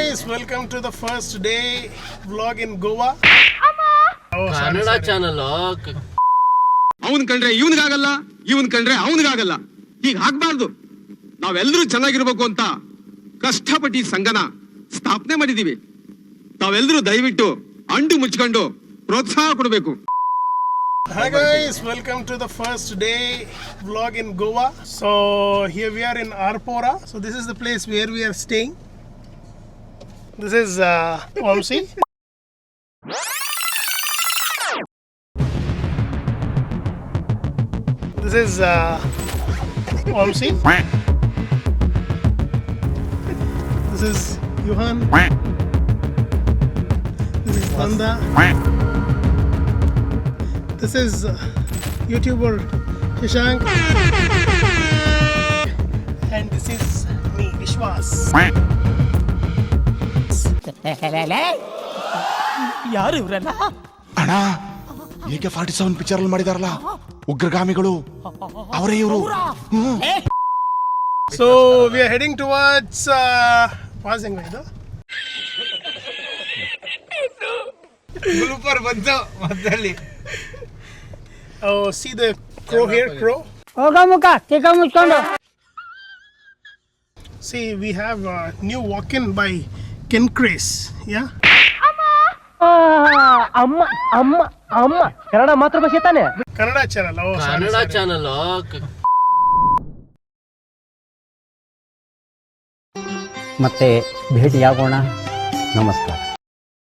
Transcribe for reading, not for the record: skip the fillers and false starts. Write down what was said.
guys, welcome to the first day vlog in Goa. Kannada channel ಅವನ್ ಕಂಡ್ರೆ ಇವನಿಗಾಗಲ್ಲ, ಇವನ್ ಕಂಡ್ರೆ ಅವನಿಗಾಗಲ್ಲ. ಹೀಗ ಆಗ್ಬಾರ್ದು. ನಾವೆಲ್ಲರೂ ಚೆನ್ನಾಗಿರ್ಬೇಕು ಅಂತ ಕಷ್ಟಪಟ್ಟು ಸಂಘನ ಸ್ಥಾಪನೆ ಮಾಡಿದೀವಿ. ತಾವೆಲ್ಲರೂ ದಯವಿಟ್ಟು ಅಂಡು ಮುಚ್ಕೊಂಡು ಪ್ರೋತ್ಸಾಹ ಕೊಡಬೇಕು. Hi guys, welcome to the first day vlog in Goa. So here we are in Arpora. So this is the place where we are staying. This is Vamsi. This is Vamsi. This is Johan. This is Nanda. This is YouTuber Shashank. And this is me, Vishwas. ಯಾರು ಇವರಲ್ಲ ಅಣ್ಣ AK-47 picture ಅಲ್ಲಿ ಮಾಡಿದಾರಲ್ಲ ಉಗ್ರಗಾಮಿಗಳು ಅವರೇ ಇವರು. So we are heading towards passing ಇದು ಬ್ಲೂಪರ್ ಬಂತು ಮಧ್ಯದಲ್ಲಿ. Oh, see the crow here, crow. ಹೋಗ ಮುಖ ತಿಕ್ಕ ಮುಚ್ಕೊಂಡು. See, we have a new walk-in by Ken Craze. Yeah. ಅಮ್ಮ ಅಮ್ಮ ಅಮ್ಮ ಕನ್ನಡ ಮಾತೃ ಭಾಷೆ ತಾನೆ. Kannada channel. Oh, Kannada sorry. Channel ಮತ್ತೆ ಭೇಟಿಯಾಗೋಣ. ನಮಸ್ಕಾರ.